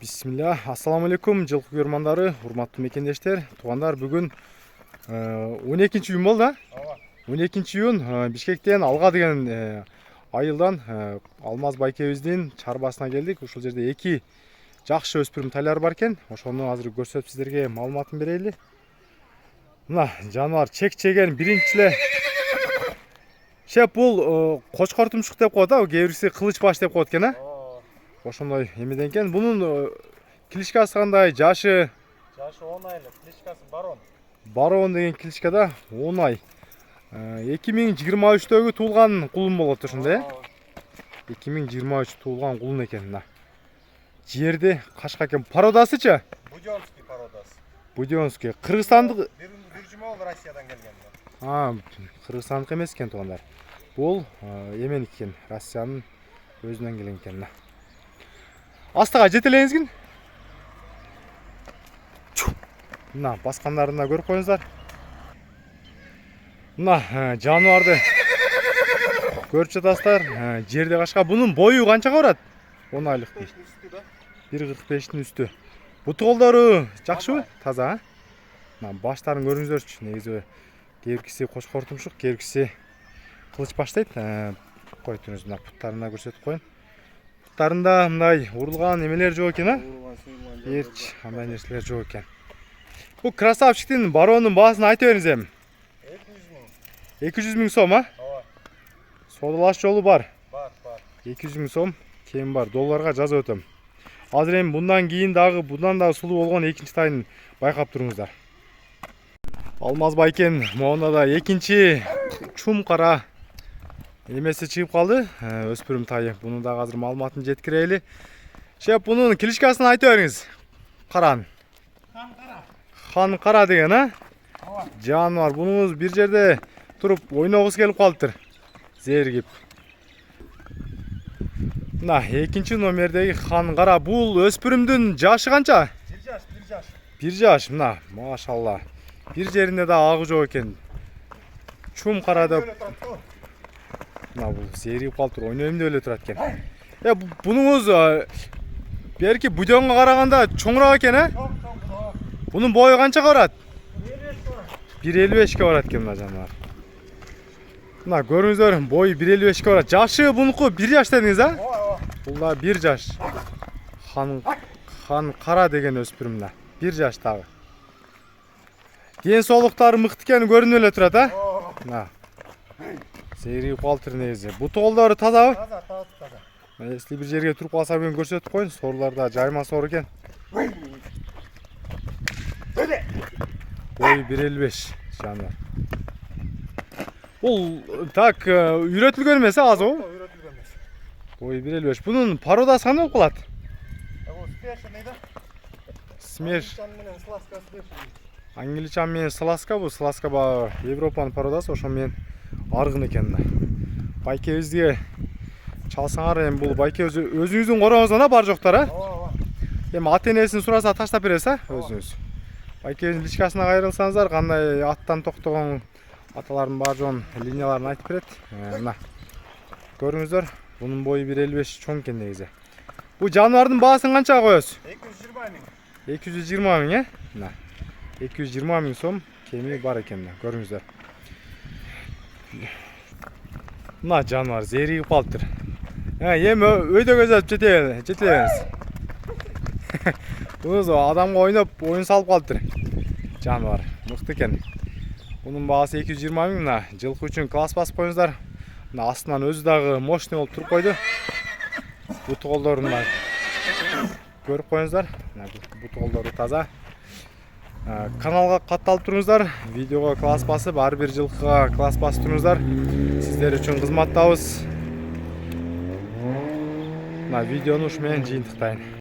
Bismillah. Assalamu alaikum жылқы көрмандары, урматтуу мекендештер, туугандар. Бүгүн 12-июнь болду. 12-июнь Бишкектен Алга деген айылдан Алмаз байкебиздин чарбасына келдик. Ушул жерде эки жакшы өспүрүм тайлар бар экен. Ошону азыр көрсөтүп сиздерге маалыматын берели. Мына жаныбар чек-чеген биринчи эле шеп бул кочкор тумшук деп коет, кээ бирси кылыч баш деп коет экен, ошондой эмеден экен. Бунун кличкасы кандай? Жашы 10 айлык. Кличкасы Барон. Барон деген кличкада 10 ай. 2023-дөгү туулган кулун болот ошондой. 2023 туулган кулун экен. Мына жерди кашка экен. Породасычы? Будёнский породасы. Будёнский. Кыргызстандык. Бир жума болду Россиядан келген. Кыргызстандык эмес экен туугандар. Бул эмен экен, Россиянын өзүнөн келген экен. Астыга жетелеңизгин. Мына баскандарына көрүп коюңуздар. Мына жаныбарды көрүп жатасыздар. Жерде кашка. Бунун бою канчага барат? 10 айлык дейт. 1.45-тин үстү. Буту колдору жакшыбы? Таза. Мына баштарын көрүңүзөрчү. Негизи кээ кочкор тумшук, кээ кылыч баштайт. Кой туруңуз, мына буттарына көрсөтүп коюн. Буттарында мындай урулган эмелер жок экен, Эрч, андай нерселер жок экен. Бул красавчиктин Баронун баасын айтып бериңиз эми. 200 000 сом, Ооба. Содалаш жолу бар. Бар. 200 000 сом кем бар. Долларга жазып өтөм. Азыр эми bundan кийин дагы сулуу болгон экинчи тайын байкап туруңуздар. Алмаз байкен моунда да экинчи чум кара эмеси чыгып калды. Өспүрүм тайы. Буну дагы азыр маалыматын жеткирели. Шеп, бунун кличкасын айтып бериңиз. Каран. Хан кара деген, жаныбар. Бунуңуз бир жерде туруп ойногусу келип калыптыр. Зергип. Мына экинчи номердеги хан кара. Бул өспүрүмдүн жашы канча? 1 жаш. Мына, машалла. Бир жеринде да агы жок экен. Чум кара деп. Мына бул зергип калыптыр, ойнойм деп эле турат экен. Бунуңуз берки будёнго караганда чоңураак экен, Бунун бою канчага барат? 1.55 барат экен мына жаныбар. Мына көрүңүздөр, бою 1.55 барат. Жашы бунуку 1 жаш дедиңиз, Бул да 1 жаш. Хан кара деген өспүрүм да. 1 жаш дагы. Ден соолуктары мыкты экени көрүнүп эле турат, Мына. Зергип калыптыр негизи. Буту колдору тазабы? Таза. Если бир жерге туруп калса мен көрсөтүп коюн. Сорларда жайма сор экен. Бою 1.55 жаныбар. Бул так үйрөтүлгөн эмес, азы го? Үйрөтүлгөн эмес. Бою 1.55. Бунун породасы кандай болуп калат? Бул смешанный да. Смеш. Менен сласка смешанный. Англичан менен сласка, бул сласка ба Европанын породасы, ошо менен аргын экен. Байкебизге чалсаңар, эми бул байкебиз өзүңүздүн короңуздон бар жоктор, Ооба. Эми ата-энесин сураса таштап бересиз, өзүңүз. Байкебиздин личкасына кайрылсаңыздар, кандай аттан токтогон аталардын бар жоон линияларын айтып берет. Мына көрүңүздөр, бунун бою 1.55 чоң экен негизи. Бул жаныбардын баасын канчага коесуз? 220 000, Мына 220 000 сом кеми бар экен, көрүңүздөр. Мына жаныбар зеригип калыптыр. Эми өйдө көзөп жетелебиз. Бунуз адамга ойноп, оюн салып калыптыр. Жаныбар мыкты экен. Бунун баасы 220 000. Мына жылкы үчүн класс басып коюңуздар. Мына астынан өзү дагы мощный болуп туруп койду. Буту колдорун көрүп коюңуздар. Мына буту колдору таза. Каналга катталып туруңуздар. Видеого класс басып, ар бир жылкыга класс басып туруңуздар. Сиздер үчүн кызматтабыз. Мына видеону ушу менен жыйынтыктайын.